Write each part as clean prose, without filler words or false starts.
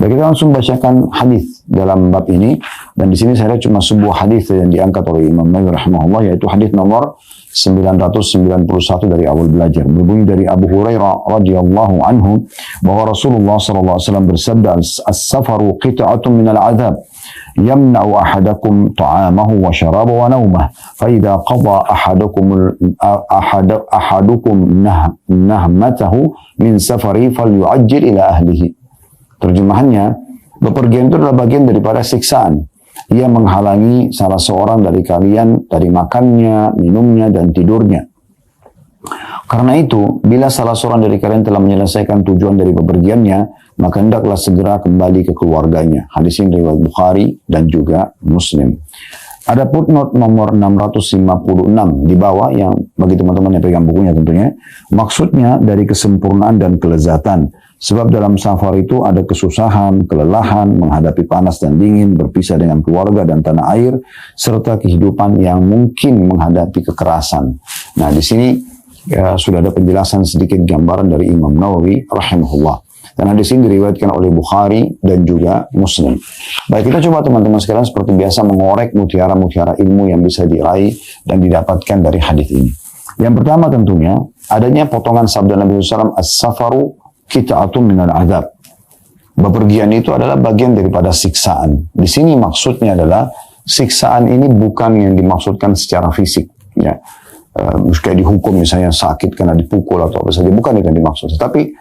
Baik, kita langsung bacakan hadis dalam bab ini, dan di sini saya lihat cuma sebuah hadis yang diangkat oleh Imam Nawawi rahimahullah, yaitu hadis nomor 991 dari awal belajar. Berbunyi dari Abu Hurairah radhiyallahu anhu bahwa Rasulullah sallallahu alaihi wasallam bersabda, "As-safaru qit'atun minal 'adzab. يمنع أحدكم طعامه وشرابه ونومه فإذا قضى أحدكم نهمته من سفره فليعجل إلى أهله." Terjemahannya, bepergian itu adalah bagian daripada siksaan. Ia menghalangi salah seorang dari kalian dari makannya, minumnya, dan tidurnya. Karena itu, bila salah seorang dari kalian telah menyelesaikan tujuan dari bepergiannya, maka hendaklah segera kembali ke keluarganya. Hadis ini riwayat Bukhari dan juga Muslim. Ada footnote nomor 656 di bawah, yang bagi teman-teman yang pegang bukunya tentunya, maksudnya dari kesempurnaan dan kelezatan. Sebab dalam safar itu ada kesusahan, kelelahan, menghadapi panas dan dingin, berpisah dengan keluarga dan tanah air, serta kehidupan yang mungkin menghadapi kekerasan. Nah, di sini ya, sudah ada penjelasan sedikit gambaran dari Imam Nawawi rahimahullah. Dan hadis ini diriwayatkan oleh Bukhari dan juga Muslim. Baik, kita coba teman-teman sekalian seperti biasa mengorek mutiara-mutiara ilmu yang bisa diraih dan didapatkan dari hadis ini. Yang pertama tentunya, adanya potongan sabda Nabi SAW, "As-safaru qit'atun minal 'adzab." Bepergian itu adalah bagian daripada siksaan. Di sini maksudnya adalah siksaan ini bukan yang dimaksudkan secara fisik, ya. Kayak dihukum misalnya sakit karena dipukul atau apa saja, bukan itu yang dimaksud. Tapi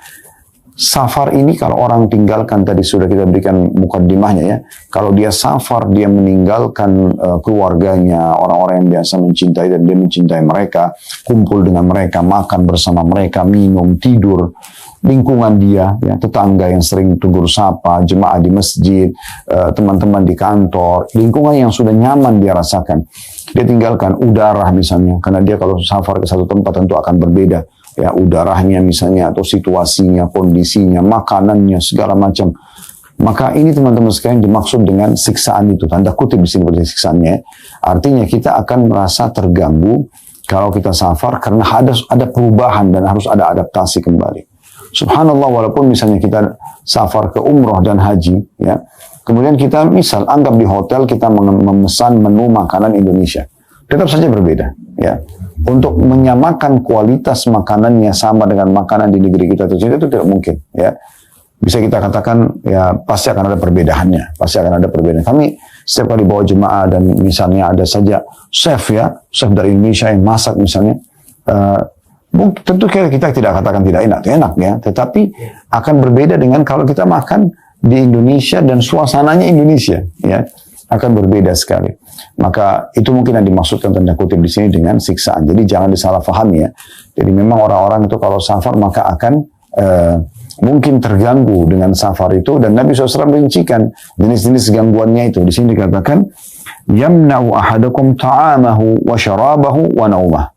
safar ini kalau orang tinggalkan, tadi sudah kita berikan mukaddimahnya ya, kalau dia safar, dia meninggalkan keluarganya, orang-orang yang biasa mencintai dan dia mencintai mereka, kumpul dengan mereka, makan bersama mereka, minum, tidur, lingkungan dia, ya, tetangga yang sering tegur sapa, jemaah di masjid, teman-teman di kantor, lingkungan yang sudah nyaman dia rasakan. Dia tinggalkan udara misalnya, karena dia kalau safar ke satu tempat tentu akan berbeda, ya, udaranya misalnya, atau situasinya, kondisinya, makanannya, segala macam. Maka ini teman-teman sekalian dimaksud dengan siksaan itu, tanda kutip di sini berarti siksaannya. Artinya kita akan merasa terganggu kalau kita safar karena ada perubahan dan harus ada adaptasi kembali. Subhanallah, walaupun misalnya kita safar ke umroh dan haji, ya, kemudian kita misal anggap di hotel kita memesan menu makanan Indonesia, tetap saja berbeda, ya. Untuk menyamakan kualitas makanannya sama dengan makanan di negeri kita tercinta itu tidak mungkin, ya. Bisa kita katakan, ya, pasti akan ada perbedaannya, pasti akan ada perbedaan. Kami setiap kali bawa jemaah dan misalnya ada saja chef, ya, chef dari Indonesia yang masak misalnya, tentu kita tidak katakan tidak enak ya, tetapi akan berbeda dengan kalau kita makan di Indonesia dan suasananya Indonesia, ya, akan berbeda sekali. Maka itu mungkin yang dimaksudkan tanda kutip di sini dengan siksaan. Jadi jangan disalahpahami ya. Jadi memang orang-orang itu kalau safar maka akan mungkin terganggu dengan safar itu, dan Nabi SAW merincikan jenis-jenis gangguannya itu. Di sini dikatakan, "Yamna'u ahadakum ta'amahu wa syarabahu wa naumah."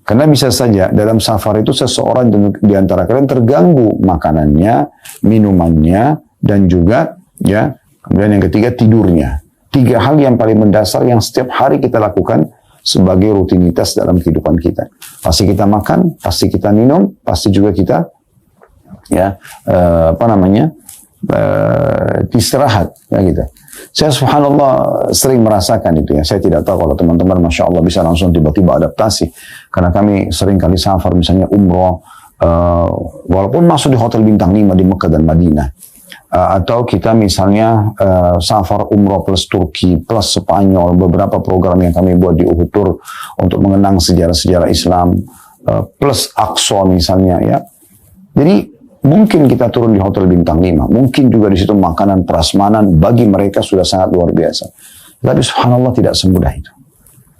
Karena bisa saja dalam safar itu seseorang di antara kalian terganggu makanannya, minumannya, dan juga, ya, kemudian yang ketiga tidurnya. 3 hal yang paling mendasar yang setiap hari kita lakukan sebagai rutinitas dalam kehidupan kita. Pasti kita makan, pasti kita minum, pasti juga kita, ya, istirahat, ya gitu. Saya subhanallah sering merasakan itu ya. Saya tidak tahu kalau teman-teman masya Allah bisa langsung tiba-tiba adaptasi. Karena kami sering kali safar misalnya umroh, walaupun masuk di hotel bintang 5 di Mekah dan Madinah. Atau kita misalnya safar umroh plus Turki plus Spanyol, beberapa program yang kami buat di Uhud Tour untuk mengenang sejarah-sejarah Islam, plus Aqsa misalnya, ya. Jadi mungkin kita turun di hotel bintang 5, mungkin juga di situ makanan prasmanan bagi mereka sudah sangat luar biasa. Tapi subhanallah tidak semudah itu.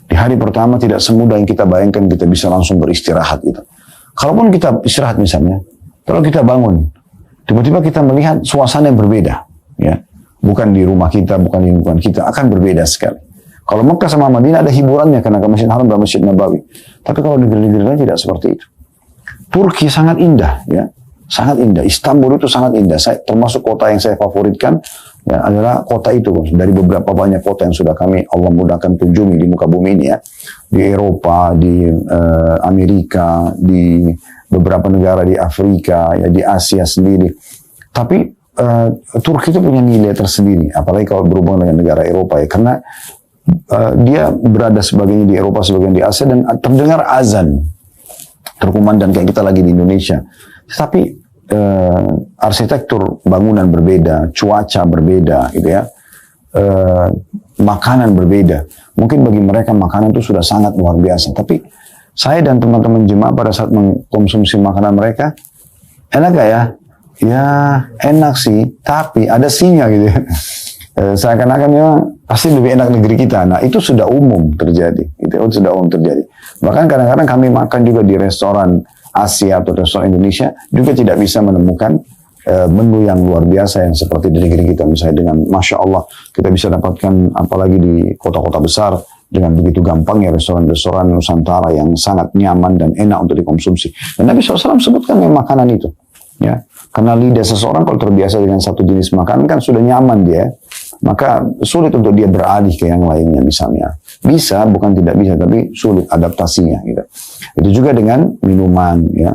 Di hari pertama tidak semudah yang kita bayangkan kita bisa langsung beristirahat gitu. Kalaupun kita istirahat misalnya, kalau kita bangun, tiba-tiba kita melihat suasana yang berbeda, ya. Bukan di rumah kita, bukan di lingkungan kita, akan berbeda sekali. Kalau Mekah sama Madinah ada hiburannya karena ke Masjid Haram dan Masjid Nabawi. Tapi kalau negeri-negeri lain tidak seperti itu. Turki sangat indah, ya. Sangat indah. Istanbul itu sangat indah. Termasuk kota yang saya favoritkan, ya, adalah kota itu. Dari beberapa banyak kota yang sudah Allah mudahkan kunjungi di muka bumi ini, ya. Di Eropa, di Amerika, di beberapa negara di Afrika, ya, di Asia sendiri. Tapi Turki itu punya nilai tersendiri, apalagi kalau berhubungan dengan negara Eropa ya, karena dia berada sebagian di Eropa, sebagian di Asia, dan terdengar azan, terkumandang kayak kita lagi di Indonesia. Tapi arsitektur bangunan berbeda, cuaca berbeda, gitu ya, makanan berbeda. Mungkin bagi mereka makanan itu sudah sangat luar biasa, tapi saya dan teman-teman jemaah pada saat mengkonsumsi makanan mereka, enak gak ya? Ya enak sih, tapi ada sinya gitu ya. Seakan-akan memang pasti lebih enak negeri kita. Nah itu sudah umum terjadi, itu sudah umum terjadi. Bahkan kadang-kadang kami makan juga di restoran Asia atau restoran Indonesia juga tidak bisa menemukan menu yang luar biasa yang seperti di negeri kita. Misalnya dengan Masya Allah kita bisa dapatkan, apalagi di kota-kota besar, dengan begitu gampangnya restoran-restoran Nusantara yang sangat nyaman dan enak untuk dikonsumsi. Dan Nabi SAW sebutkan yang makanan itu, ya, karena lidah seseorang kalau terbiasa dengan satu jenis makanan kan sudah nyaman dia, maka sulit untuk dia beralih ke yang lainnya misalnya. Bisa, bukan tidak bisa, tapi sulit adaptasinya. Gitu. Itu juga dengan minuman, ya.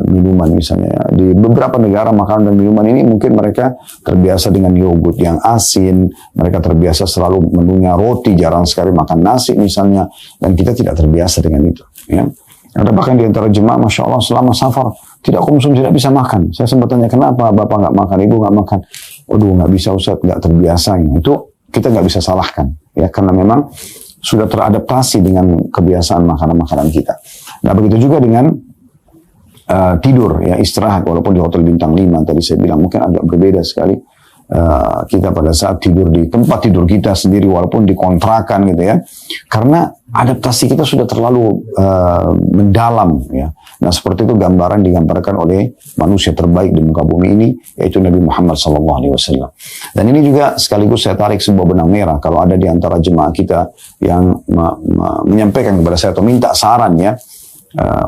Minuman misalnya. Ya. Di beberapa negara makanan dan minuman ini mungkin mereka terbiasa dengan yogurt yang asin, mereka terbiasa selalu menunya roti, jarang sekali makan nasi misalnya, dan kita tidak terbiasa dengan itu. Ya. Ada bahkan di antara jemaah, Masya Allah, selama safar tidak konsumsi, tidak bisa makan. Saya sempat tanya, kenapa Bapak nggak makan, Ibu nggak makan? Waduh, nggak bisa Ustaz, nggak terbiasa. Itu kita nggak bisa salahkan, ya, karena memang sudah teradaptasi dengan kebiasaan makanan-makanan kita. Nah, begitu juga dengan tidur, ya, istirahat, walaupun di hotel bintang 5 tadi saya bilang mungkin agak berbeda sekali. Kita pada saat tidur di tempat tidur kita sendiri walaupun dikontrakan gitu ya, karena adaptasi kita sudah terlalu mendalam ya. Nah seperti itu digambarkan oleh manusia terbaik di muka bumi ini, yaitu Nabi Muhammad SAW. Dan ini juga sekaligus saya tarik sebuah benang merah kalau ada di antara jemaah kita yang menyampaikan kepada saya atau minta saran ya,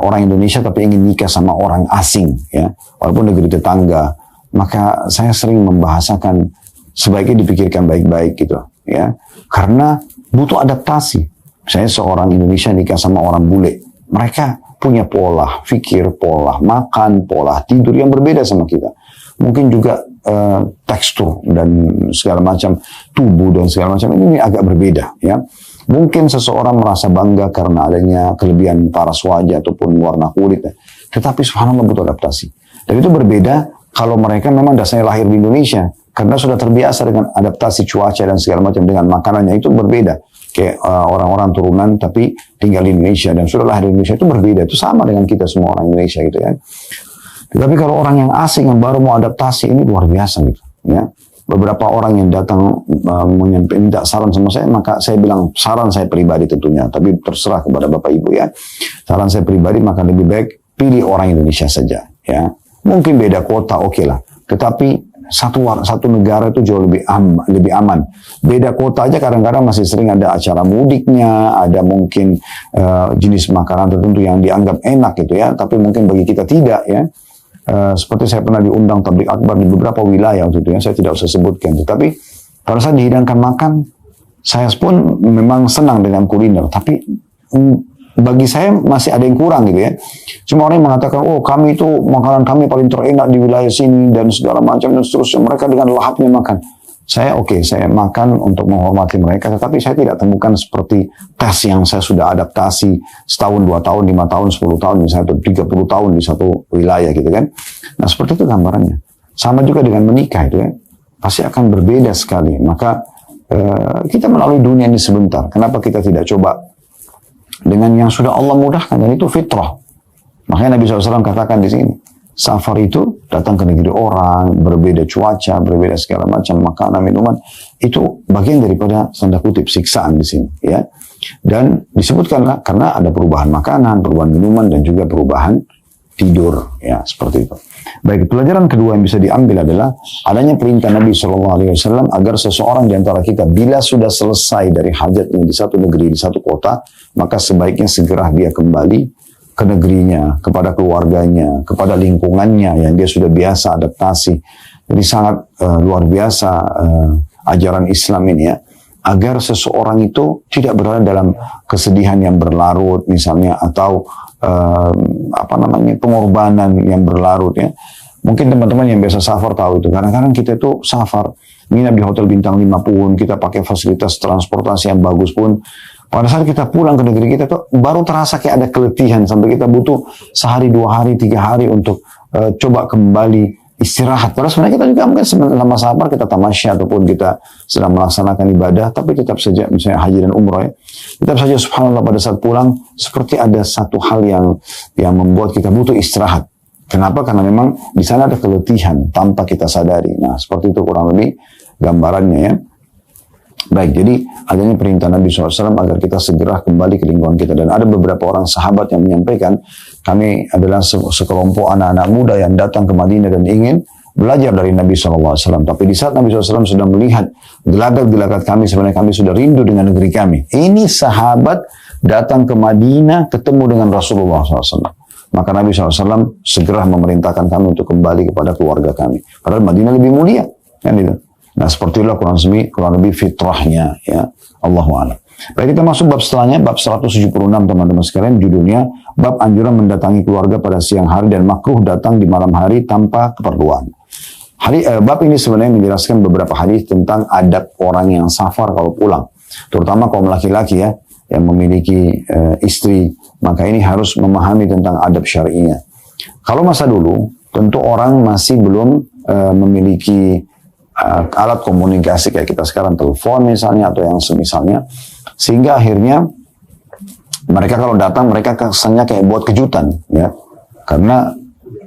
orang Indonesia tapi ingin nikah sama orang asing ya, walaupun negeri tetangga. Maka saya sering membahasakan sebaiknya dipikirkan baik-baik gitu ya, karena butuh adaptasi. Saya seorang Indonesia nikah sama orang bule, mereka punya pola pikir, pola makan, pola tidur yang berbeda sama kita. Mungkin juga tekstur dan segala macam tubuh dan segala macam ini agak berbeda ya. Mungkin seseorang merasa bangga karena adanya kelebihan paras wajah ataupun warna kulit, tetapi subhanallah butuh adaptasi. Dan itu berbeda kalau mereka memang dasarnya lahir di Indonesia, karena sudah terbiasa dengan adaptasi cuaca dan segala macam, dengan makanannya itu berbeda. Kayak orang-orang turunan tapi tinggal di Indonesia dan sudah lahir di Indonesia itu berbeda. Itu sama dengan kita semua orang Indonesia gitu kan. Tetapi kalau orang yang asing yang baru mau adaptasi ini luar biasa gitu. Ya. Beberapa orang yang datang minta saran sama saya, maka saya bilang saran saya pribadi tentunya, tapi terserah kepada Bapak Ibu ya. Saran saya pribadi maka lebih baik pilih orang Indonesia saja ya. Mungkin beda kota, oke lah. Tetapi satu negara itu jauh lebih aman. Beda kota aja kadang-kadang masih sering ada acara mudiknya, ada mungkin jenis makanan tertentu yang dianggap enak gitu ya. Tapi mungkin bagi kita tidak ya. Seperti saya pernah diundang tablik akbar di beberapa wilayah waktu itu ya. Saya tidak usah sebutkan. Tetapi pada saat dihidangkan makan, saya pun memang senang dengan kuliner. Tapi bagi saya masih ada yang kurang gitu ya. Cuma orang yang mengatakan, oh kami itu makanan kami paling terenak di wilayah sini dan segala macam dan seterusnya. Mereka dengan lahapnya makan. Saya saya makan untuk menghormati mereka, tetapi saya tidak temukan seperti tes yang saya sudah adaptasi setahun, 2 tahun, 5 tahun, 10 tahun, misalnya 30 tahun di satu wilayah gitu kan. Nah seperti itu gambarannya. Sama juga dengan menikah itu ya. Pasti akan berbeda sekali. Maka kita melalui dunia ini sebentar. Kenapa kita tidak coba dengan yang sudah Allah mudahkan, dan itu fitrah. Makanya Nabi SAW katakan di sini, safar itu datang ke negeri orang, berbeda cuaca, berbeda segala macam makanan, minuman, itu bagian daripada tanda kutip siksaan di sini, ya. Dan disebutkanlah karena ada perubahan makanan, perubahan minuman, dan juga perubahan tidur, ya seperti itu. Baik, pelajaran kedua yang bisa diambil adalah adanya perintah Nabi SAW agar seseorang di antara kita bila sudah selesai dari hajatnya di satu negeri, di satu kota, maka sebaiknya segera dia kembali ke negerinya, kepada keluarganya, kepada lingkungannya yang dia sudah biasa adaptasi. Jadi sangat luar biasa ajaran Islam ini ya, agar seseorang itu tidak berada dalam kesedihan yang berlarut misalnya, atau pengorbanan yang berlarut ya. Mungkin teman-teman yang biasa safar tahu itu. Kadang-kadang kita itu safar, nginap di hotel bintang 5 pun, kita pakai fasilitas transportasi yang bagus pun, pada saat kita pulang ke negeri kita tuh baru terasa kayak ada keletihan sampai kita butuh sehari, 2 hari, 3 hari untuk coba kembali istirahat. Padahal sebenarnya kita juga mungkin selama safar kita tamasya ataupun kita sedang melaksanakan ibadah, tapi tetap saja misalnya haji dan umrah ya, tetap saja subhanallah pada saat pulang seperti ada satu hal yang membuat kita butuh istirahat. Kenapa? Karena memang di sana ada keletihan tanpa kita sadari. Nah, seperti itu kurang lebih gambarannya ya. Baik, jadi adanya perintah Nabi SAW agar kita segera kembali ke lingkungan kita. Dan ada beberapa orang sahabat yang menyampaikan, kami adalah sekelompok anak-anak muda yang datang ke Madinah dan ingin belajar dari Nabi SAW. Tapi di saat Nabi SAW sudah melihat gelagat-gelagat kami, sebenarnya kami sudah rindu dengan negeri kami. Ini sahabat datang ke Madinah ketemu dengan Rasulullah SAW. Maka Nabi SAW segera memerintahkan kami untuk kembali kepada keluarga kami. Padahal Madinah lebih mulia. Kan itu. Nah seperti itulah kurang lebih fitrahnya. Ya. Allahu a'lam. Baik, kita masuk bab setelahnya, bab 176 teman-teman sekalian. Judulnya, bab anjuran mendatangi keluarga pada siang hari dan makruh datang di malam hari tanpa keperluan. Bab ini sebenarnya menjelaskan beberapa hadis tentang adab orang yang safar kalau pulang. Terutama kaum laki-laki ya, yang memiliki istri, maka ini harus memahami tentang adab syar'inya. Kalau masa dulu, tentu orang masih belum memiliki alat komunikasi kayak kita sekarang, telepon misalnya atau yang semisalnya, sehingga akhirnya mereka kalau datang mereka kesannya kayak buat kejutan ya, karena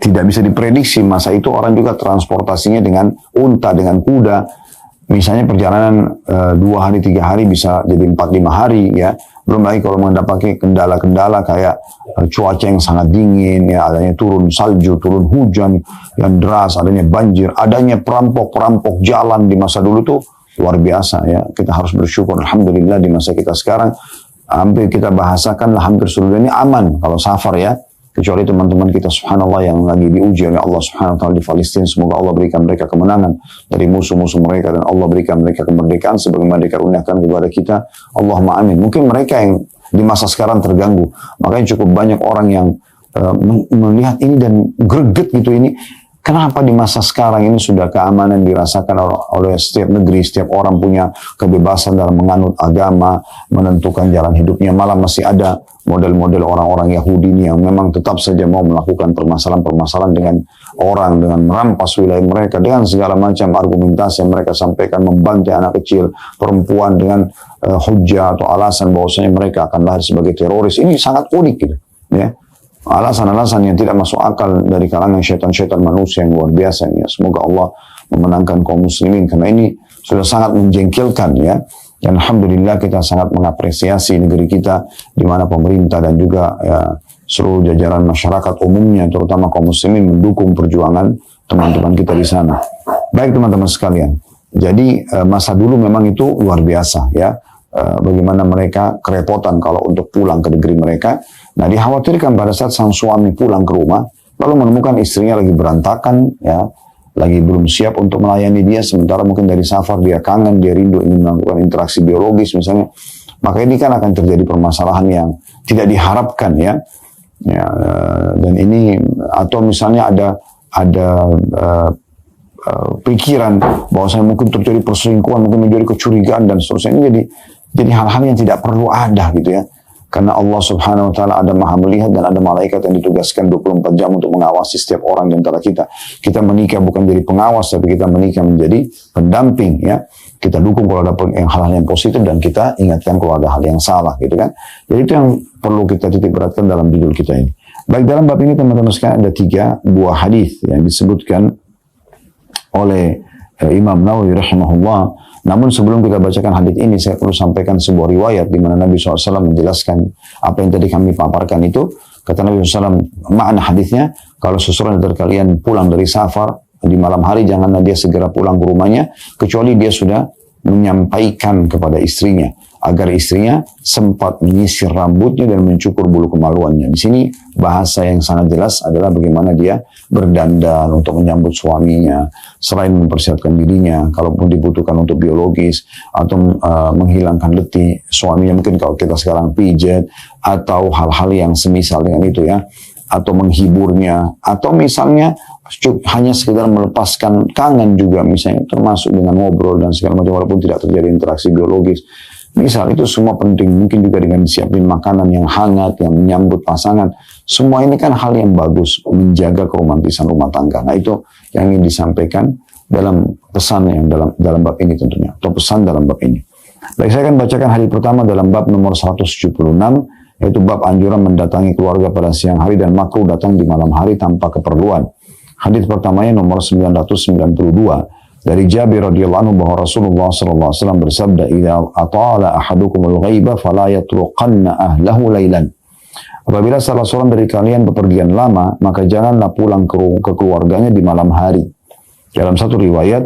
tidak bisa diprediksi masa itu orang juga transportasinya dengan unta, dengan kuda. Misalnya perjalanan 2 hari, 3 hari bisa jadi 4-5 hari ya. Belum lagi kalau mendapat kendala-kendala kayak cuaca yang sangat dingin, ya, adanya turun salju, turun hujan yang deras, adanya banjir, adanya perampok-perampok jalan di masa dulu tuh luar biasa ya. Kita harus bersyukur, alhamdulillah di masa kita sekarang hampir kita bahasakan hampir seluruh ini aman kalau safar ya. Kecuali teman-teman kita subhanallah yang lagi diuji oleh Allah subhanahu wa ta'ala di Palestina. Semoga Allah berikan mereka kemenangan dari musuh-musuh mereka dan Allah berikan mereka kemerdekaan sebagaimana dikaruniakan kepada kita. Allahumma amin. Mungkin mereka yang di masa sekarang terganggu. Makanya cukup banyak orang yang melihat ini dan greget gitu ini. Kenapa di masa sekarang ini sudah keamanan dirasakan oleh setiap negeri, setiap orang punya kebebasan dalam menganut agama, menentukan jalan hidupnya, malah masih ada model-model orang-orang Yahudi ini yang memang tetap saja mau melakukan permasalahan-permasalahan dengan orang, dengan merampas wilayah mereka, dengan segala macam argumentasi yang mereka sampaikan, membantai anak kecil, perempuan dengan hujah atau alasan bahwasanya mereka akan lahir sebagai teroris. Ini sangat unik gitu, ya. Alasan-alasan yang tidak masuk akal dari kalangan syaitan-syaitan manusia yang luar biasa ya. Semoga Allah memenangkan kaum muslimin karena ini sudah sangat menjengkelkan ya. Dan alhamdulillah kita sangat mengapresiasi negeri kita di mana pemerintah dan juga ya, seluruh jajaran masyarakat umumnya terutama kaum muslimin mendukung perjuangan teman-teman kita di sana. Baik teman-teman sekalian. Jadi masa dulu memang itu luar biasa ya. Bagaimana mereka kerepotan kalau untuk pulang ke negeri mereka. Nah dikhawatirkan pada saat sang suami pulang ke rumah, lalu menemukan istrinya lagi berantakan, ya, lagi belum siap untuk melayani dia, sementara mungkin dari safar dia kangen, dia rindu ingin melakukan interaksi biologis misalnya, maka ini kan akan terjadi permasalahan yang tidak diharapkan ya, dan ini atau misalnya ada pikiran bahwa saya mungkin terjadi perselingkuhan, mungkin menjadi kecurigaan dan seterusnya. Ini jadi hal-hal yang tidak perlu ada gitu ya. Karena Allah subhanahu wa ta'ala ada maha melihat dan ada malaikat yang ditugaskan 24 jam untuk mengawasi setiap orang di antara kita. Kita menikah bukan jadi pengawas, tapi kita menikah menjadi pendamping ya. Kita dukung kalau ada hal-hal yang positif dan kita ingatkan kalau ada hal yang salah gitu kan. Jadi itu yang perlu kita titik beratkan dalam judul kita ini. Baik, dalam bab ini teman-teman sekalian ada 3 buah hadis yang disebutkan oleh Imam Nawawi rahimahullah. Namun sebelum kita bacakan hadis ini, saya perlu sampaikan sebuah riwayat di mana Nabi SAW menjelaskan apa yang tadi kami paparkan itu. Kata Nabi SAW, makna hadisnya, kalau seseorang dari kalian pulang dari safar di malam hari, janganlah dia segera pulang ke rumahnya, kecuali dia sudah menyampaikan kepada istrinya, agar istrinya sempat menyisir rambutnya dan mencukur bulu kemaluannya. Di sini bahasa yang sangat jelas adalah bagaimana dia berdandan untuk menyambut suaminya, selain mempersiapkan dirinya, kalaupun dibutuhkan untuk biologis, atau menghilangkan letih suaminya, mungkin kalau kita sekarang pijat, atau hal-hal yang semisal dengan itu ya. atau menghiburnya, atau misalnya hanya sekedar melepaskan kangen juga misalnya, termasuk dengan ngobrol dan segala macam walaupun tidak terjadi interaksi biologis. Misal itu semua penting, mungkin juga dengan disiapin makanan yang hangat, yang menyambut pasangan. Semua ini kan hal yang bagus, menjaga keromantisan rumah tangga. Nah itu yang ingin disampaikan dalam pesan yang dalam bab ini tentunya, atau pesan dalam bab ini. Baik, saya akan bacakan hadis pertama dalam bab nomor 176, yaitu bab anjuran mendatangi keluarga pada siang hari dan makruh datang di malam hari tanpa keperluan. Hadis pertamanya nomor 992 dari Jabir radhiyallahu anhu bahwa Rasulullah sallallahu alaihi wasallam bersabda, "Idza atala ahadukumul ghaiba fala yatruqanna ahlahu lailan." Apabila salah seorang dari kalian bepergian lama, maka janganlah pulang ke keluarganya di malam hari. Dalam satu riwayat,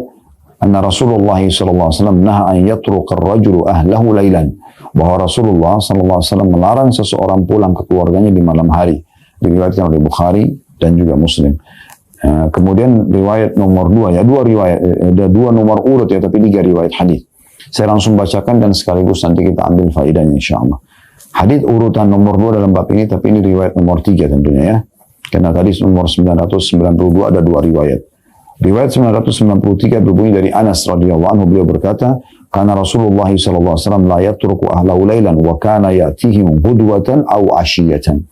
anna Rasulullah sallallahu alaihi wasallam naha an yatruqa ar-rajulu ahlahu lailan. Bahwa Rasulullah sallallahu alaihi wasallam melarang seseorang pulang ke keluarganya di malam hari. Diriwayatkan oleh Bukhari dan juga Muslim. Kemudian riwayat nomor 2, ya dua riwayat, ada 2 nomor urut ya, tapi 3 riwayat hadis. Saya langsung bacakan dan sekaligus nanti kita ambil faedahnya insyaallah. Hadis urutan nomor 2 dalam bab ini, tapi ini riwayat nomor 3 tentunya ya. Karena tadi nomor 992 ada 2 riwayat. Riwayat 993 berbunyi dari Anas radhiyallahu anhu, beliau berkata, "Kana Rasulullah sallallahu alaihi wasallam la yatruku ahlahu lailan wa kana ya'tihim ghudwatan aw 'ashiyatan."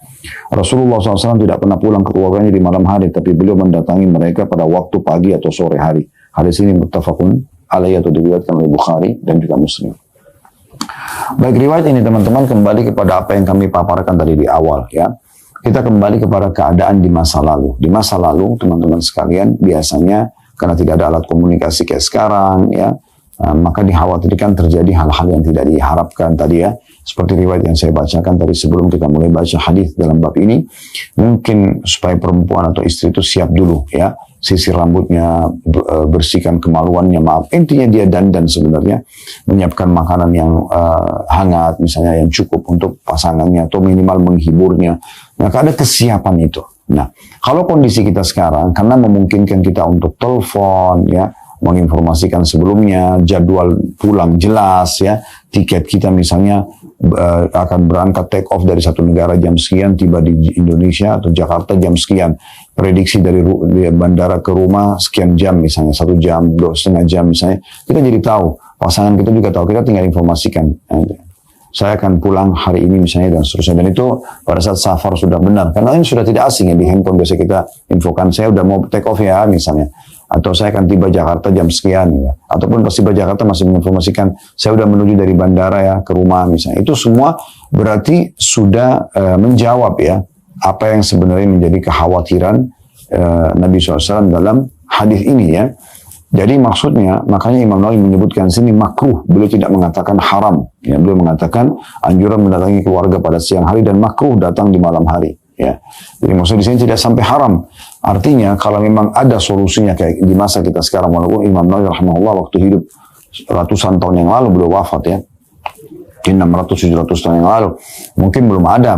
Rasulullah SAW tidak pernah pulang ke keluarganya di malam hari, tapi beliau mendatangi mereka pada waktu pagi atau sore hari. Hadis ini muttafaqun alaihi atau diriwayatkan oleh Bukhari dan juga Muslim. Baik, riwayat ini teman-teman kembali kepada apa yang kami paparkan tadi di awal ya. Kita kembali kepada keadaan di masa lalu. Di masa lalu teman-teman sekalian biasanya karena tidak ada alat komunikasi kayak sekarang ya, maka dikhawatirkan terjadi hal-hal yang tidak diharapkan tadi ya. Seperti riwayat yang saya bacakan tadi sebelum kita mulai baca hadis dalam bab ini, mungkin supaya perempuan atau istri itu siap dulu ya, sisir rambutnya, bersihkan kemaluannya, maaf, intinya dia dandan sebenarnya, menyiapkan makanan yang hangat misalnya yang cukup untuk pasangannya atau minimal menghiburnya, maka ada kesiapan itu. Nah, kalau kondisi kita sekarang karena memungkinkan kita untuk telepon ya, menginformasikan sebelumnya, jadwal pulang jelas ya, tiket kita misalnya akan berangkat take off dari satu negara jam sekian, tiba di Indonesia atau Jakarta jam sekian, prediksi dari bandara ke rumah sekian jam misalnya, 1 jam, 2,5 jam misalnya, kita jadi tahu, pasangan kita juga tahu, kita tinggal informasikan, saya akan pulang hari ini misalnya dan seterusnya. Dan itu pada saat safar sudah benar. Karena ini sudah tidak asing ya, di handphone biasa kita infokan, saya udah mau take off ya misalnya. Atau saya akan tiba Jakarta jam sekian ya. Ataupun pas tiba Jakarta masih menginformasikan, saya udah menuju dari bandara ya ke rumah misalnya. Itu semua berarti sudah menjawab ya, apa yang sebenarnya menjadi kekhawatiran Nabi SAW dalam hadis ini ya. Jadi maksudnya, makanya Imam Nawawi menyebutkan sini makruh. Beliau tidak mengatakan haram. Ya, beliau mengatakan anjuran mendatangi keluarga pada siang hari dan makruh datang di malam hari. Ya, jadi maksud di sini tidak sampai haram. Artinya kalau memang ada solusinya kayak di masa kita sekarang, walaupun Imam Nawawi rahimahullah waktu hidup ratusan tahun yang lalu beliau wafat ya, 600-700 tahun yang lalu, mungkin belum ada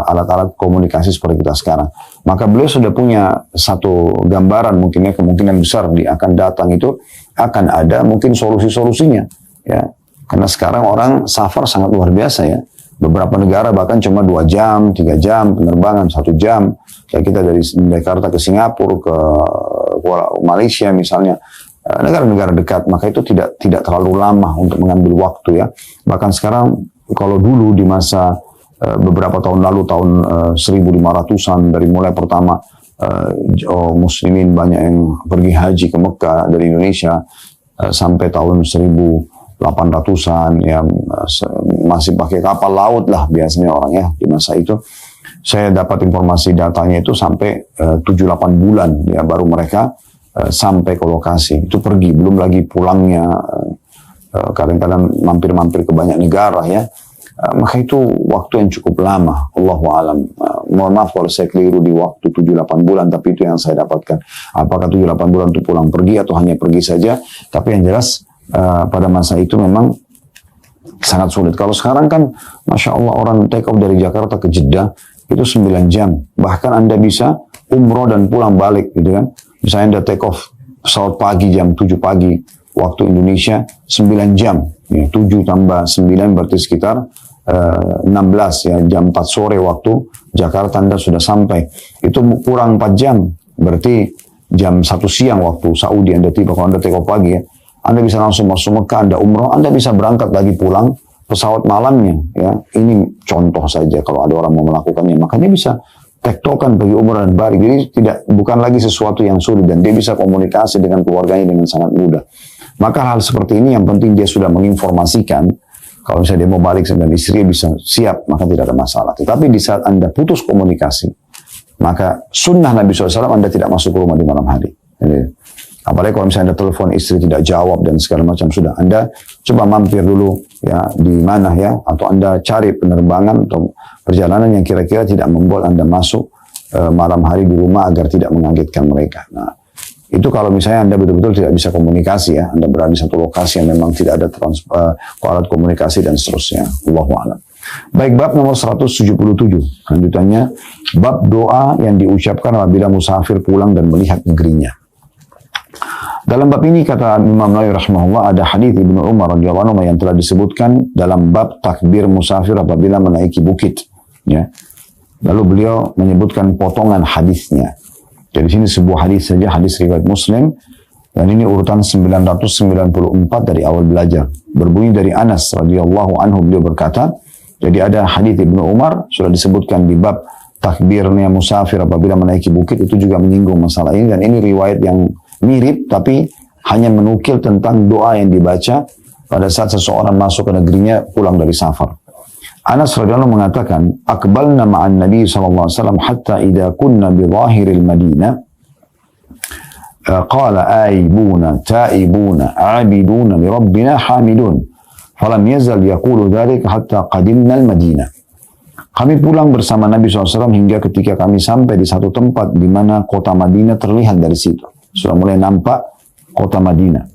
alat-alat komunikasi seperti kita sekarang. Maka beliau sudah punya satu gambaran mungkinnya kemungkinan besar akan datang itu akan ada mungkin solusi-solusinya ya. Karena sekarang orang safar sangat luar biasa ya. Beberapa negara bahkan cuma 2 jam, 3 jam penerbangan, 1 jam. Kayak kita dari Jakarta ke Singapura, ke Malaysia misalnya, negara-negara dekat, maka itu tidak terlalu lama untuk mengambil waktu ya. Bahkan sekarang kalau dulu di masa beberapa tahun lalu, tahun 1500-an, dari mulai pertama muslimin banyak yang pergi haji ke Mekah dari Indonesia sampai tahun 1800-an ya, masih pakai kapal laut lah biasanya orang ya di masa itu. Saya dapat informasi datanya itu sampai 7-8 bulan ya baru mereka sampai ke lokasi. Itu pergi, belum lagi pulangnya, kadang-kadang mampir-mampir ke banyak negara ya. Maka itu waktu yang cukup lama. Allahu a'lam. Mohon maaf kalau saya keliru di waktu 7-8 bulan, tapi itu yang saya dapatkan. Apakah 7-8 bulan itu pulang pergi atau hanya pergi saja? Tapi yang jelas pada masa itu memang sangat sulit. Kalau sekarang kan Masya Allah orang take off dari Jakarta ke Jeddah itu 9 jam. Bahkan Anda bisa umroh dan pulang balik gitu kan. Misalnya Anda take off pesawat pagi jam 7 pagi waktu Indonesia 9 jam. Ya, 7 tambah 9 berarti sekitar 16 ya, jam 4 sore waktu Jakarta Anda sudah sampai. Itu kurang 4 jam. Berarti jam 1 siang waktu Saudi Anda tiba. Kalau Anda take off pagi ya, Anda bisa langsung masuk Mekah, Anda umroh, Anda bisa berangkat lagi pulang pesawat malamnya ya. Ini contoh saja kalau ada orang mau melakukannya, makanya bisa tektokan bagi umrah dan balik. Jadi bukan lagi sesuatu yang sulit dan dia bisa komunikasi dengan keluarganya dengan sangat mudah. Maka hal seperti ini yang penting dia sudah menginformasikan. Kalau misalnya dia mau balik dan istrinya bisa siap, maka tidak ada masalah. Tetapi di saat Anda putus komunikasi, maka sunnah Nabi SAW Anda tidak masuk ke rumah di malam hari. Jadi, apalagi kalau misalnya Anda telepon istri tidak jawab dan segala macam, sudah Anda coba mampir dulu ya di mana ya, atau Anda cari penerbangan atau perjalanan yang kira-kira tidak membuat Anda masuk malam hari di rumah agar tidak mengagetkan mereka. Nah, itu kalau misalnya Anda betul-betul tidak bisa komunikasi ya, Anda berada di satu lokasi yang memang tidak ada alat komunikasi dan seterusnya. Allahu a'lam. Baik, bab nomor 177. Lanjutannya, bab doa yang diucapkan apabila musafir pulang dan melihat negerinya. Dalam bab ini kata Imam Nawawi rahimahullah ada hadis Ibnu Umar radhiyallahu anhu yang telah disebutkan dalam bab takbir musafir apabila menaiki bukit. Ya. Lalu beliau menyebutkan potongan hadisnya. Jadi sini sebuah hadis saja, hadis riwayat Muslim, dan ini urutan 994 dari awal belajar. Berbunyi dari Anas radhiyallahu anhu, beliau berkata, jadi ada hadis Ibnu Umar sudah disebutkan di bab takbirnya musafir apabila menaiki bukit, itu juga menyinggung masalah ini, dan ini riwayat yang mirip tapi hanya menukil tentang doa yang dibaca pada saat seseorang masuk ke negerinya pulang dari safar. Anas radhiyallahu anhu mengatakan, "Aqbalna ma'an Nabi sallallahu alaihi wasallam hatta idza kunna bi dhahiril Madinah qala aibuna ta'ibuna 'abiduna li rabbina hamidun falam yazal yaqulu dzalika hatta qadimna al-Madinah." Kami pulang bersama Nabi SAW hingga ketika kami sampai di satu tempat di mana kota Madinah terlihat dari situ. Sudah mulai nampak kota Madinah.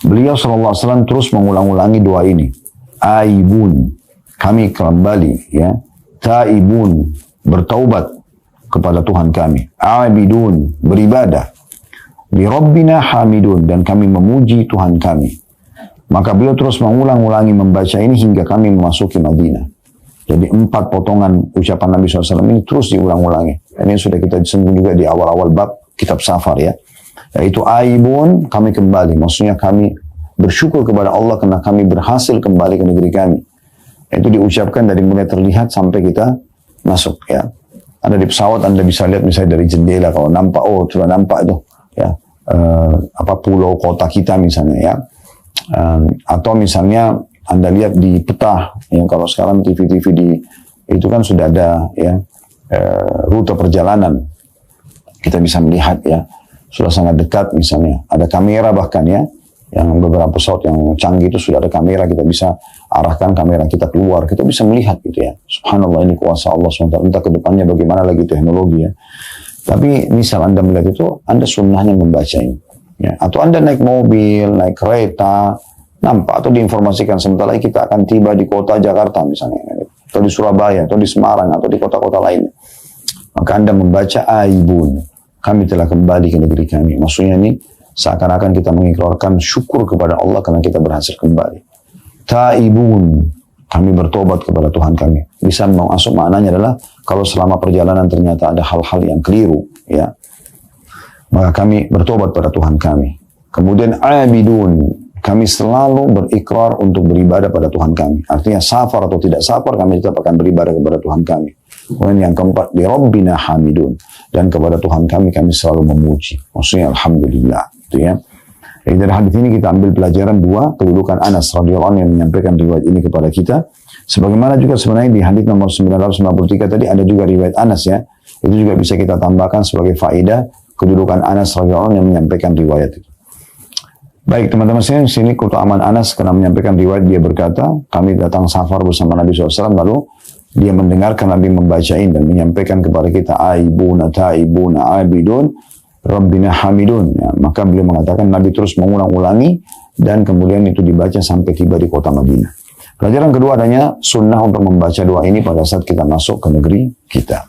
Beliau SAW terus mengulang-ulangi doa ini. Aibun, kami kembali ya. Taibun, bertaubat kepada Tuhan kami. Abidun, beribadah. Li Rabbina hamidun, dan kami memuji Tuhan kami. Maka beliau terus mengulang-ulangi membaca ini hingga kami memasuki Madinah. Jadi 4 potongan ucapan Nabi SAW ini terus diulang-ulangi. Ini sudah kita disebut juga di awal-awal bab kitab safar ya. Yaitu aibun, kami kembali. Maksudnya kami bersyukur kepada Allah karena kami berhasil kembali ke negeri kami. Itu diucapkan dari mulai terlihat sampai kita masuk ya. Anda di pesawat Anda bisa lihat misalnya dari jendela kalau nampak, oh sudah nampak itu ya pulau kota kita misalnya ya. Atau misalnya Anda lihat di peta yang kalau sekarang TV-TV itu kan sudah ada ya rute perjalanan. Kita bisa melihat ya sudah sangat dekat misalnya. Ada kamera bahkan ya. Yang beberapa pesawat yang canggih itu sudah ada kamera, kita bisa arahkan kamera kita keluar, kita bisa melihat gitu ya. Subhanallah, ini kuasa Allah SWT. Entah ke depannya bagaimana lagi teknologi ya. Tapi misal Anda melihat itu, Anda sunnahnya membaca ini. Ya. Atau Anda naik mobil, naik kereta, nampak atau diinformasikan sebentar lagi kita akan tiba di kota Jakarta misalnya. Atau di Surabaya, atau di Semarang, atau di kota-kota lain. Maka Anda membaca aibun, kami telah kembali ke negeri kami. Maksudnya ini, seakan-akan kita mengikrarkan syukur kepada Allah karena kita berhasil kembali. Taibun, kami bertobat kepada Tuhan kami. Bisa masuk maknanya adalah kalau selama perjalanan ternyata ada hal-hal yang keliru, ya, maka kami bertobat pada Tuhan kami. Kemudian abidun, kami selalu berikrar untuk beribadah pada Tuhan kami. Artinya safar atau tidak safar kami tetap akan beribadah kepada Tuhan kami. Kemudian yang keempat, di Rabbina hamidun, dan kepada Tuhan kami selalu memuji. Maksudnya alhamdulillah. Itu ya. Jadi dari hadis ini kita ambil pelajaran 2, kedudukan Anas radhiyallahu anhu yang menyampaikan riwayat ini kepada kita. Sebagaimana juga sebenarnya di hadis nomor 993 tadi ada juga riwayat Anas ya. Itu juga bisa kita tambahkan sebagai faedah kedudukan Anas radhiyallahu anhu yang menyampaikan riwayat itu. Baik teman-teman saya, sini keutamaan Anas karena menyampaikan riwayat, dia berkata, kami datang safar bersama Nabi SAW, lalu dia mendengarkan Nabi membacain dan menyampaikan kepada kita aibuna taibuna abidun Rabbina hamidun. Ya, maka beliau mengatakan Nabi terus mengulang-ulangi dan kemudian itu dibaca sampai tiba di kota Madinah. Pelajaran kedua adanya sunnah untuk membaca doa ini pada saat kita masuk ke negeri kita.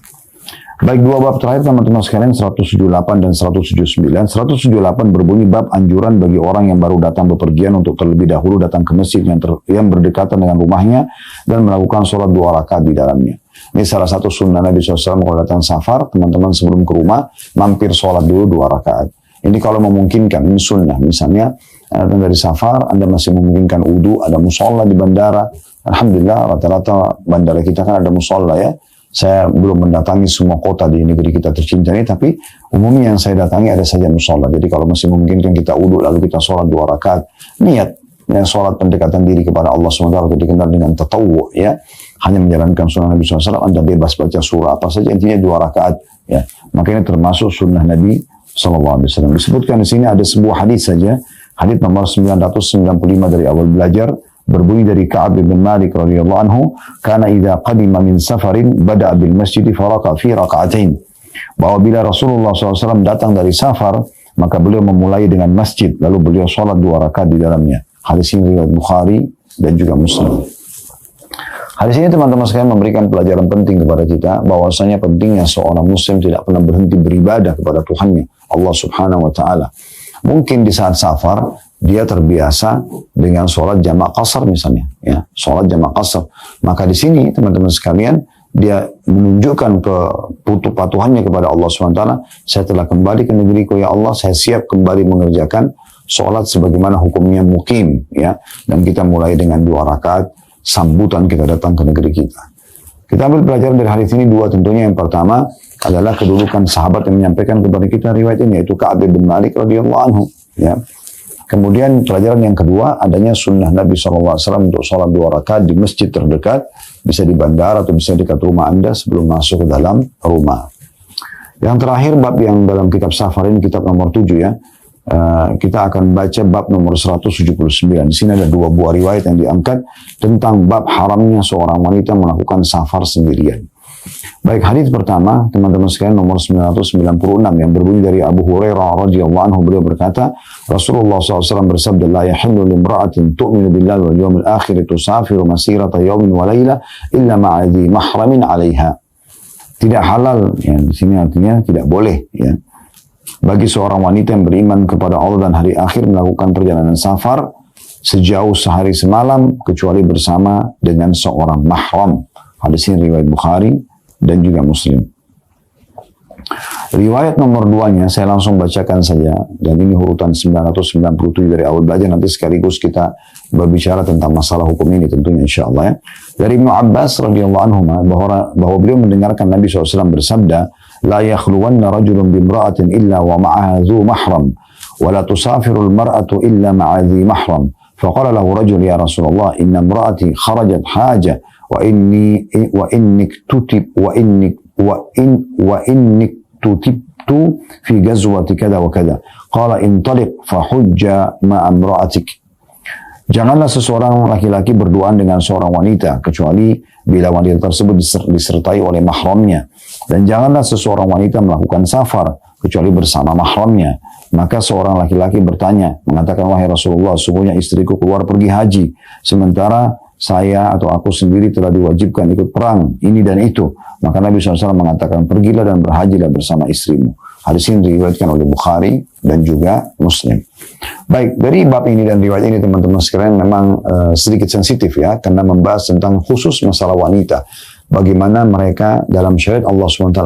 Baik, dua bab terakhir teman-teman sekalian, 178 dan 179. 178 berbunyi bab anjuran bagi orang yang baru datang bepergian untuk terlebih dahulu datang ke masjid yang berdekatan dengan rumahnya dan melakukan sholat 2 rakaat di dalamnya. Ini salah satu sunnah Nabi SAW kalau datang safar, teman-teman sebelum ke rumah, mampir sholat dulu 2 rakaat. Ini kalau memungkinkan, ini sunnah. Misalnya, datang dari safar, Anda masih memungkinkan wudu, ada musola di bandara. Alhamdulillah, rata-rata bandara kita kan ada musola ya. Saya belum mendatangi semua kota di negeri kita tercinta ini, tapi umumnya yang saya datangi ada saja musola. Jadi kalau masih memungkinkan kita wudu, lalu kita sholat 2 rakaat. Niat, yang sholat pendekatan diri kepada Allah SWT itu dikenal dengan tatawu ya. Hanya menjalankan sunnah Nabi SAW, Anda bebas baca surah apa saja, intinya 2 rakaat ya. Makanya termasuk sunnah Nabi SAW. Disebutkan di sini ada sebuah hadis saja, hadis nomor 995 dari awal belajar, berbunyi dari Ka'ab bin Malik radhiyallahu anhu, kana idza qadima min safarin bada'a bil masjid faraka fi raka'atain. Bahwa bila Rasulullah SAW datang dari safar, maka beliau memulai dengan masjid, lalu beliau sholat 2 rakaat di dalamnya. Hadis ini riwayat Bukhari dan juga Muslim. Hadis ini teman-teman sekalian memberikan pelajaran penting kepada kita, bahwasanya pentingnya seorang muslim tidak pernah berhenti beribadah kepada Tuhannya, Allah Subhanahu wa taala. Mungkin di saat safar dia terbiasa dengan sholat jamak qasar misalnya, ya, sholat jamak qasar. Maka di sini teman-teman sekalian dia menunjukkan kepatuhannya kepada Allah SWT. Saya telah kembali ke negeriku ya Allah, saya siap kembali mengerjakan sholat sebagaimana hukumnya mukim, ya. Dan kita mulai dengan 2 rakaat sambutan kita datang ke negeri kita. Kita ambil pelajaran dari hadis ini 2 tentunya. Yang pertama adalah kedudukan sahabat yang menyampaikan kepada kita riwayat ini, yaitu Ka'ab bin Malik radhiyallahu anhu, ya. Kemudian pelajaran yang kedua, adanya sunnah Nabi SAW untuk sholat 2 rakaat di masjid terdekat, bisa di bandara atau bisa dekat rumah Anda sebelum masuk ke dalam rumah. Yang terakhir, bab yang dalam kitab safar ini, kitab nomor 7 ya, kita akan baca bab nomor 179. Di sini ada 2 buah riwayat yang diangkat tentang bab haramnya seorang wanita melakukan safar sendirian. Baik, hadis pertama teman-teman sekalian nomor 996 yang berbunyi dari Abu Hurairah radhiyallahu anhu, beliau berkata, Rasulullah SAW bersabda, la yahillu limra'atin tu'minu billahi wal yawmil akhir tusafiru masirata yawmin wa layla illa ma'adhi mahramin 'alaiha. Tidak halal, ya, di sini artinya tidak boleh, ya, bagi seorang wanita yang beriman kepada Allah dan hari akhir melakukan perjalanan safar sejauh sehari semalam kecuali bersama dengan seorang mahram. Hadis ini riwayat Bukhari dan juga Muslim. Riwayat nomor 2-nya saya langsung bacakan saja, dan ini urutan 997 dari awal belajar, nanti sekaligus kita berbicara tentang masalah hukum ini tentunya insyaallah ya. Dari Ibnu Abbas radhiyallahu anhu bahwa beliau mendengarkan Nabi SAW bersabda, la yakhluwanna rajulun bimra'atin illa wa ma'aha dhu mahram wa la tusafiru al-mar'atu illa ma'a dhi mahram. Faqala lahu rajul ya Rasulullah inna imra'ati kharajat haja wa innik tutibtu fi ghazwati kada wa kada. Qala intaliq fa hujja ma'a imra'atik. Janganlah seseorang laki-laki berduaan dengan seorang wanita kecuali bila wanita tersebut disertai oleh mahramnya, dan janganlah seseorang wanita melakukan safar kecuali bersama mahramnya. Maka seorang laki-laki bertanya, mengatakan, wahai Rasulullah, sungguhnya istriku keluar pergi haji, sementara saya atau aku sendiri telah diwajibkan ikut perang ini dan itu. Maka Nabi SAW mengatakan, pergilah dan berhajilah bersama istrimu. Hadis ini diriwayatkan oleh Bukhari dan juga Muslim. Baik, dari bab ini dan riwayat ini teman-teman sekalian memang sedikit sensitif ya, karena membahas tentang khusus masalah wanita. Bagaimana mereka dalam syariat Allah SWT,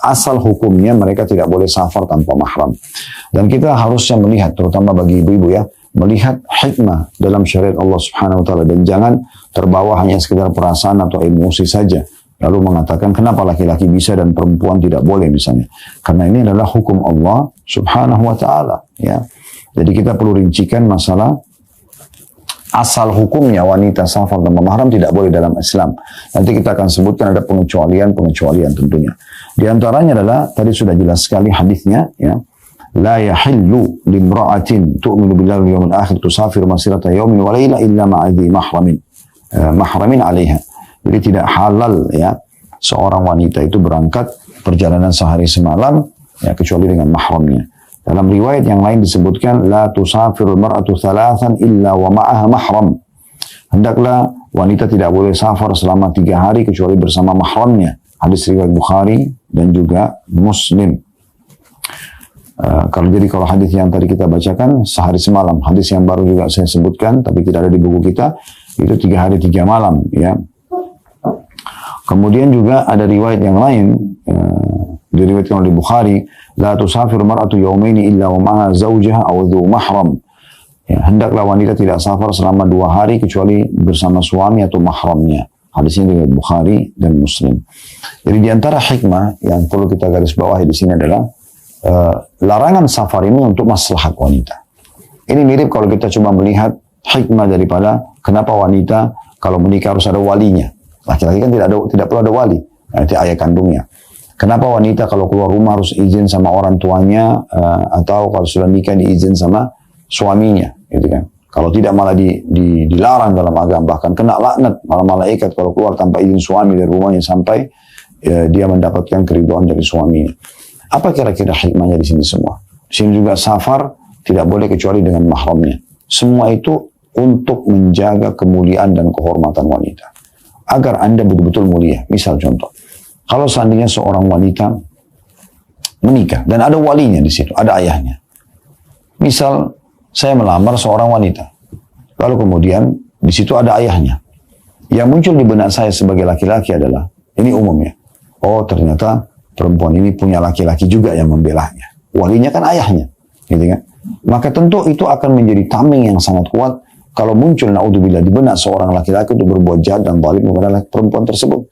asal hukumnya mereka tidak boleh safar tanpa mahram. Dan kita harusnya melihat, terutama bagi ibu-ibu ya, melihat hikmah dalam syariat Allah Subhanahu wa taala, dan jangan terbawa hanya sekedar perasaan atau emosi saja lalu mengatakan kenapa laki-laki bisa dan perempuan tidak boleh misalnya. Karena ini adalah hukum Allah Subhanahu wa taala ya. Jadi kita perlu rincikan masalah asal hukumnya wanita safar tanpa mahram tidak boleh dalam Islam. Nanti kita akan sebutkan ada pengecualian tentunya. Di antaranya adalah tadi sudah jelas sekali hadisnya ya. La yahillu limra'atin tu'minu billahi wal yawmil akhir tusafir masirata yawmin wa layla illa ma'adhi mahramin 'alaiha. Jadi tidak halal ya seorang wanita itu berangkat perjalanan sehari semalam ya kecuali dengan mahramnya. Dalam riwayat yang lain disebutkan la tusafirul mar'atu thalathan illa wa ma'aha mahram. Hendaklah wanita tidak boleh safar selama 3 hari kecuali bersama mahramnya. Hadis riwayat Bukhari dan juga Muslim. Kalau hadis yang tadi kita bacakan sehari semalam, hadis yang baru juga saya sebutkan tapi tidak ada di buku kita, itu 3 hari 3 malam, ya. Kemudian juga ada riwayat yang lain, diriwayatkan oleh Bukhari, la tusafir mar'atu yawmaini illa wa ma'a zawjaha aw dhu mahram. Ya, hendaklah wanita tidak safar selama 2 hari kecuali bersama suami atau mahramnya. Hadisnya riwayat Bukhari dan Muslim. Jadi di antara hikmah yang perlu kita garis bawahi di sini adalah larangan safar ini untuk maslahat wanita. Ini mirip kalau kita coba melihat hikmah daripada kenapa wanita kalau menikah harus ada walinya. Laki-laki kan tidak perlu ada wali, itu ayah kandungnya. Kenapa wanita kalau keluar rumah harus izin sama orang tuanya, atau kalau sudah nikah diizin sama suaminya, gitu kan? Kalau tidak malah dilarang dalam agama, bahkan kena laknat malah malaikat kalau keluar tanpa izin suami dari rumahnya sampai dia mendapatkan keridhaan dari suaminya. Apa kira-kira hikmahnya di sini semua? Di sini juga safar tidak boleh kecuali dengan mahramnya. Semua itu untuk menjaga kemuliaan dan kehormatan wanita. Agar Anda betul-betul mulia. Misal contoh, kalau seandainya seorang wanita menikah dan ada walinya di situ, ada ayahnya. Misal saya melamar seorang wanita, lalu kemudian di situ ada ayahnya. Yang muncul di benak saya sebagai laki-laki adalah, ini umumnya, oh ternyata perempuan ini punya laki-laki juga yang membelanya. Walinya kan ayahnya, gitu kan? Maka tentu itu akan menjadi tameng yang sangat kuat kalau muncul naudzubillah di benak seorang laki-laki untuk berbuat jahat dan zalim kepada perempuan tersebut.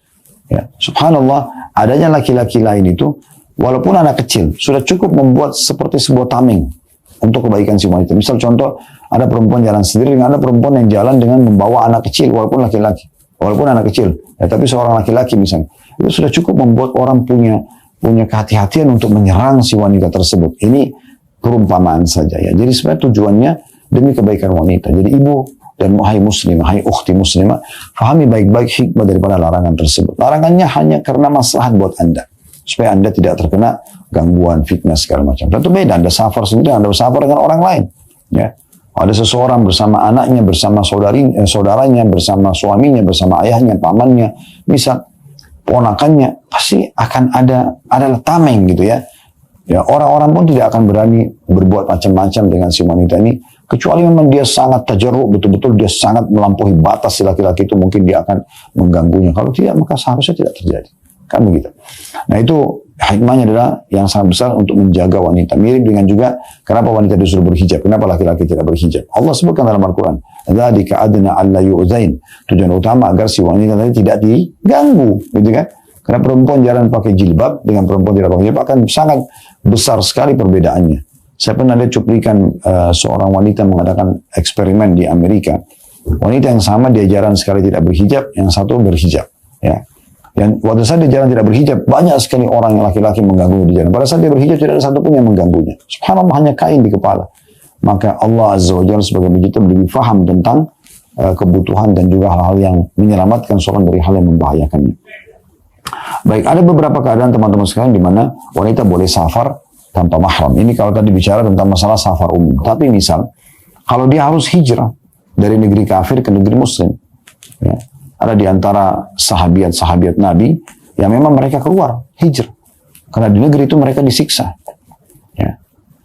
Ya, subhanallah, adanya laki-laki lain itu walaupun anak kecil sudah cukup membuat seperti sebuah tameng untuk kebaikan si wanita. Misal contoh, ada perempuan jalan sendiri dengan ada perempuan yang jalan dengan membawa anak kecil walaupun laki-laki. Walaupun anak kecil, ya, tapi seorang laki-laki misalnya, itu sudah cukup membuat orang punya kehati-hatian untuk menyerang si wanita tersebut. Ini perumpamaan saja, ya. Jadi sebenarnya tujuannya demi kebaikan wanita. Jadi ibu dan hai muslimah, hai ukhti muslimah, fahami baik-baik hikmah daripada larangan tersebut. Larangannya hanya karena maslahat buat Anda, supaya Anda tidak terkena gangguan, fitnah segala macam. Tentu beda, Anda safar sendiri, Anda safar dengan orang lain, ya. Ada seseorang bersama anaknya, bersama saudaranya, bersama suaminya, bersama ayahnya, pamannya, misal ponakannya, pasti akan ada tameng gitu, ya. Ya, orang-orang pun tidak akan berani berbuat macam-macam dengan si wanita ini, kecuali memang dia sangat tajarruk, betul-betul dia sangat melampaui batas si laki-laki itu, mungkin dia akan mengganggunya. Kalau tidak, maka seharusnya tidak terjadi. Kan begitu. Nah, itu hikmahnya adalah yang sangat besar untuk menjaga wanita. Mirip dengan juga kenapa wanita disuruh berhijab, kenapa laki-laki tidak berhijab. Allah sebutkan dalam Al-Quran, dzalika adna alla yu'zain. Tujuan utama agar si wanita tadi tidak diganggu, gitu kan? Karena perempuan jalan pakai jilbab dengan perempuan tidak pakai jilbab akan sangat besar sekali perbedaannya. Saya pernah lihat cuplikan seorang wanita mengadakan eksperimen di Amerika. Wanita yang sama dia jalan sekali tidak berhijab, yang satu berhijab, ya. Dan pada saat dia jalan tidak berhijab, banyak sekali orang yang laki-laki mengganggu di jalan. Pada saat dia berhijab, tidak ada satupun yang mengganggunya. Subhanallah, hanya kain di kepala. Maka Allah Azza wa Jalla sebagai begitu lebih faham tentang kebutuhan dan juga hal-hal yang menyelamatkan seorang dari hal yang membahayakannya. Baik, ada beberapa keadaan teman-teman sekalian di mana wanita boleh safar tanpa mahram. Ini kalau tadi bicara tentang masalah safar umum. Tapi misal, kalau dia harus hijrah dari negeri kafir ke negeri muslim, ya. Ada di antara sahabiat Nabi yang memang mereka keluar hijrah karena di negeri itu mereka disiksa, ya.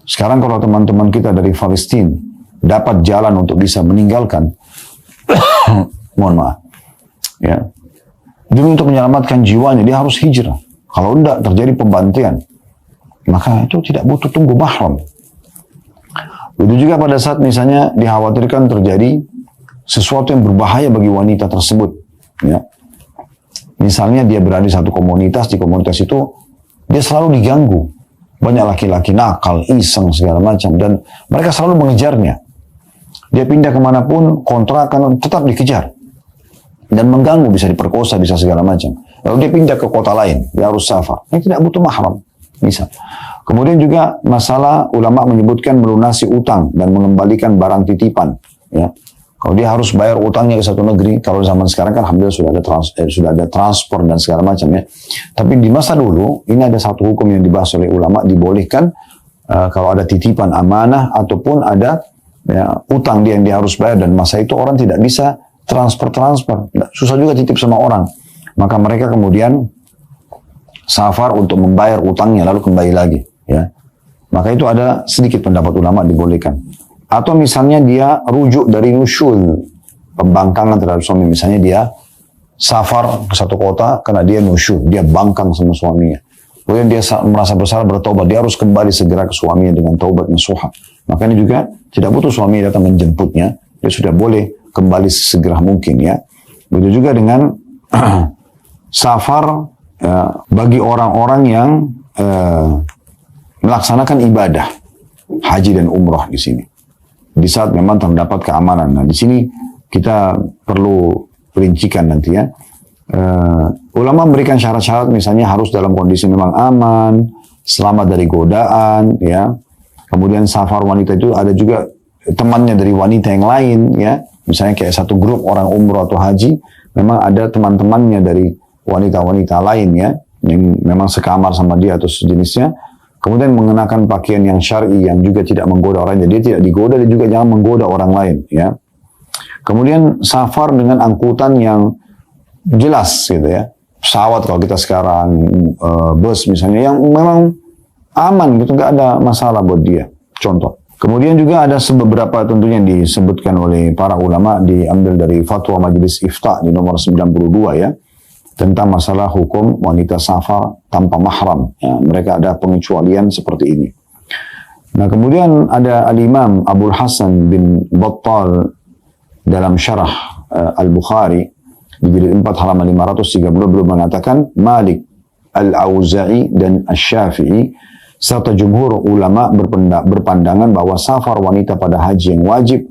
Sekarang kalau teman-teman kita dari Palestina dapat jalan untuk bisa meninggalkan mohon maaf, ya, demi untuk menyelamatkan jiwanya dia harus hijrah. Kalau tidak terjadi pembantaian, maka itu tidak butuh tunggu mahram. Begitu juga pada saat misalnya dikhawatirkan terjadi sesuatu yang berbahaya bagi wanita tersebut, ya. Misalnya dia berada di satu komunitas, di komunitas itu dia selalu diganggu, banyak laki-laki nakal, iseng segala macam, dan mereka selalu mengejarnya. Dia pindah kemanapun, kontrakan tetap dikejar dan mengganggu, bisa diperkosa, bisa segala macam. Lalu dia pindah ke kota lain, dia harus safar. Ini tidak butuh mahram, misal. Kemudian juga masalah ulama menyebutkan melunasi utang dan mengembalikan barang titipan, ya. Kalau dia harus bayar utangnya ke satu negeri, kalau zaman sekarang kan alhamdulillah sudah ada transport dan segala macam, ya. Tapi di masa dulu ini ada satu hukum yang dibahas oleh ulama, dibolehkan kalau ada titipan amanah ataupun ada, ya, utang yang dia harus bayar, dan masa itu orang tidak bisa transfer, susah juga titip sama orang. Maka mereka kemudian safar untuk membayar utangnya lalu kembali lagi, ya. Maka itu ada sedikit pendapat ulama dibolehkan. Atau misalnya dia rujuk dari nusyul, pembangkangan terhadap suami. Misalnya dia safar ke satu kota karena dia nusyul, dia bangkang sama suaminya. Kemudian dia merasa bersalah, bertobat, dia harus kembali segera ke suaminya dengan taubat nasuha. Makanya juga tidak butuh suami datang menjemputnya, dia sudah boleh kembali sesegera mungkin, ya. Begitu juga dengan safar bagi orang-orang yang melaksanakan ibadah haji dan umrah di sini. Di saat memang terdapat keamanan. Nah, di sini kita perlu perincikan nanti, ya. Ulama memberikan syarat-syarat, misalnya harus dalam kondisi memang aman, selamat dari godaan, ya. Kemudian safar wanita itu ada juga temannya dari wanita yang lain, ya. Misalnya kayak satu grup orang umroh atau haji, memang ada teman-temannya dari wanita-wanita lain, ya, yang memang sekamar sama dia atau sejenisnya. Kemudian mengenakan pakaian yang syar'i yang juga tidak menggoda orang, jadi dia tidak digoda dan juga jangan menggoda orang lain, ya. Kemudian safar dengan angkutan yang jelas, gitu, ya. Pesawat kalau kita sekarang, bus misalnya yang memang aman gitu, nggak ada masalah buat dia. Contoh. Kemudian juga ada beberapa tentunya yang disebutkan oleh para ulama, diambil dari fatwa Majelis Ifta di nomor 92, ya, tentang masalah hukum wanita safar tanpa mahram. Ya, mereka ada pengecualian seperti ini. Nah, kemudian ada Al-Imam Abdul Hasan bin Battal dalam syarah Al-Bukhari di jilid 4 halaman 530 beliau mengatakan Malik, Al-Auza'i dan Asy-Syafi'i serta jumhur ulama berpandangan bahwa safar wanita pada haji yang wajib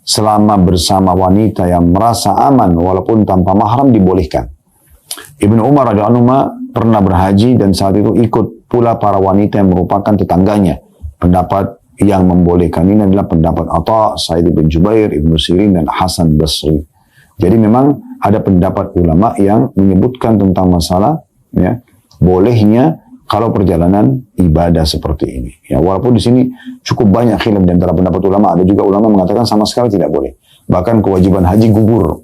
selama bersama wanita yang merasa aman walaupun tanpa mahram dibolehkan. Ibnu Umar radhiyallahu anhu pernah berhaji dan saat itu ikut pula para wanita yang merupakan tetangganya. Pendapat yang membolehkan ini adalah pendapat Atha, Sa'id bin Jubair, Ibnu Sirin dan Hasan Basri. Jadi memang ada pendapat ulama yang menyebutkan tentang masalah, ya, bolehnya kalau perjalanan ibadah seperti ini. Ya, walaupun di sini cukup banyak khilaf di antara pendapat ulama, ada juga ulama mengatakan sama sekali tidak boleh. Bahkan kewajiban haji gugur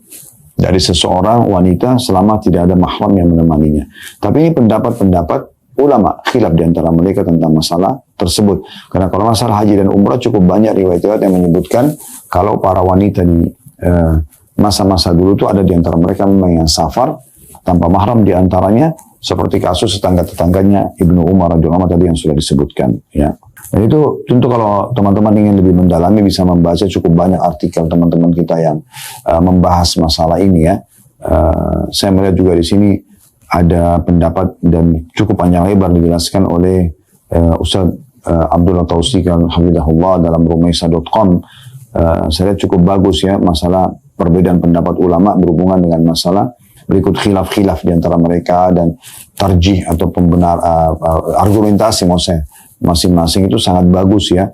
dari seseorang wanita selama tidak ada mahram yang menemaninya. Tapi ini pendapat-pendapat ulama, khilaf di antara mereka tentang masalah tersebut. Karena kalau masalah haji dan umrah cukup banyak riwayat-riwayat yang menyebutkan kalau para wanita di masa-masa dulu itu ada di antara mereka memang yang safar tanpa mahram, di antaranya seperti kasus tetangga-tetangganya Ibnu Umar radhiyallahu anhu tadi yang sudah disebutkan, ya. Dan itu tentu kalau teman-teman ingin lebih mendalami bisa membaca cukup banyak artikel teman-teman kita yang membahas masalah ini, ya. Saya melihat juga di sini ada pendapat dan cukup panjang lebar dijelaskan oleh Ustaz Abdullah Tausik Hafizahullah dalam rumaisa.com. Saya lihat cukup bagus, ya, masalah perbedaan pendapat ulama berhubungan dengan masalah berikut khilaf-khilaf di antara mereka dan tarjih atau pembenar argumentasi maksudnya masing-masing itu sangat bagus, ya.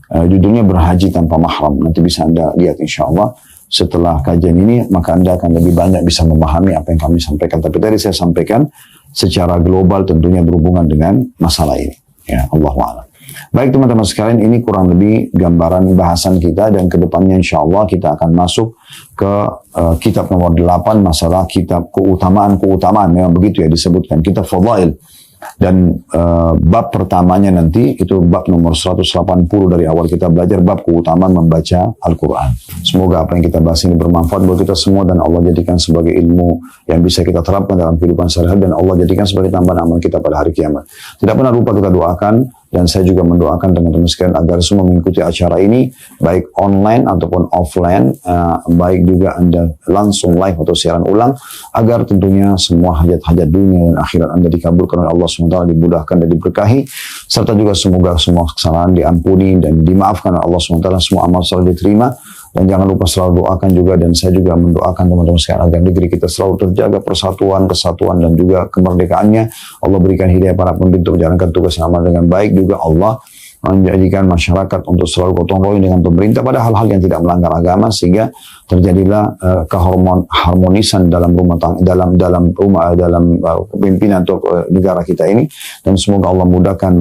Judulnya Berhaji Tanpa Mahram. Nanti bisa Anda lihat insyaAllah setelah kajian ini, maka Anda akan lebih banyak bisa memahami apa yang kami sampaikan. Tapi tadi saya sampaikan secara global tentunya berhubungan dengan masalah ini, ya. Allahu a'lam. Baik teman-teman sekalian, ini kurang lebih gambaran bahasan kita, dan kedepannya insyaAllah kita akan masuk ke kitab nomor 8, masalah kitab keutamaan-keutamaan, memang begitu, ya, disebutkan kitab Fadail. Dan bab pertamanya nanti itu bab nomor 180 dari awal kita belajar bab keutamaan membaca Al-Quran. Semoga apa yang kita bahas ini bermanfaat buat kita semua, dan Allah jadikan sebagai ilmu yang bisa kita terapkan dalam kehidupan sehari-hari, dan Allah jadikan sebagai tambahan amal kita pada hari kiamat. Tidak pernah lupa kita doakan, dan saya juga mendoakan teman-teman sekalian agar semua mengikuti acara ini, baik online ataupun offline, baik juga Anda langsung live atau siaran ulang, agar tentunya semua hajat-hajat dunia dan akhirat Anda dikabulkan oleh Allah SWT, dimudahkan dan diberkahi, serta juga semoga semua kesalahan diampuni dan dimaafkan oleh Allah SWT, semua amal selalu diterima. Dan jangan lupa selalu doakan juga, dan saya juga mendoakan teman-teman sekalian agar negeri kita selalu terjaga persatuan, kesatuan, dan juga kemerdekaannya. Allah berikan hidayah para pemimpin untuk menjalankan tugas yang amal dengan baik. Juga Allah menjadikan masyarakat untuk selalu gotong royong dengan pemerintah pada hal-hal yang tidak melanggar agama, sehingga terjadilah keharmonisan dalam rumah tangga, dalam kepemimpinan atau negara kita ini. Dan semoga Allah mudahkan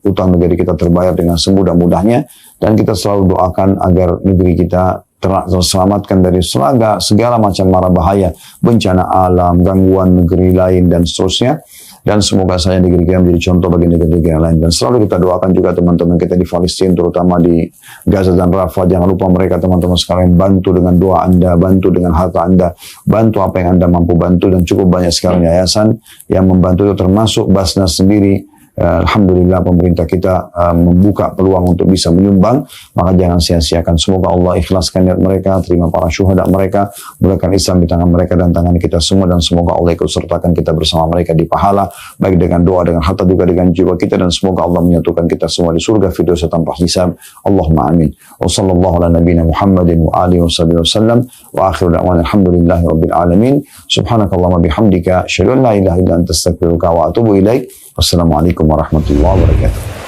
utang negeri kita terbayar dengan semudah-mudahnya, dan kita selalu doakan agar negeri kita terselamatkan dari segala macam mara bahaya, bencana alam, gangguan negeri lain, dan seterusnya. dan semoga saya negeri kita menjadi contoh bagi negeri-negeri yang lain. Dan selalu kita doakan juga teman-teman kita di Palestina, terutama di Gaza dan Rafah. Jangan lupa mereka teman-teman sekalian, bantu dengan doa Anda, bantu dengan harta Anda, bantu apa yang Anda mampu bantu, dan cukup banyak sekarang yayasan yang membantu, itu termasuk Basnas sendiri. Alhamdulillah pemerintah kita membuka peluang untuk bisa menyumbang, maka jangan sia-siakan. Semoga Allah ikhlaskan niat mereka, terima para syuhada mereka, mulakan Islam di tangan mereka dan tangan kita semua, dan semoga Allah ikut sertakan kita bersama mereka di pahala, baik dengan doa, dengan harta, juga dengan jiwa kita, dan semoga Allah menyatukan kita semua di surga firdaus tanpa hisab. Allahumma amin. Wa sallallahu ala nabiyina Muhammadin wa alihi wa sallam wa akhiru da'wana alhamdulillahi rabbil alamin. Subhanakallahumma bihamdika asyhadu an la ilaha illa anta astaghfiruka wa atubu ilaik. Wassalamualaikum warahmatullahi wabarakatuh.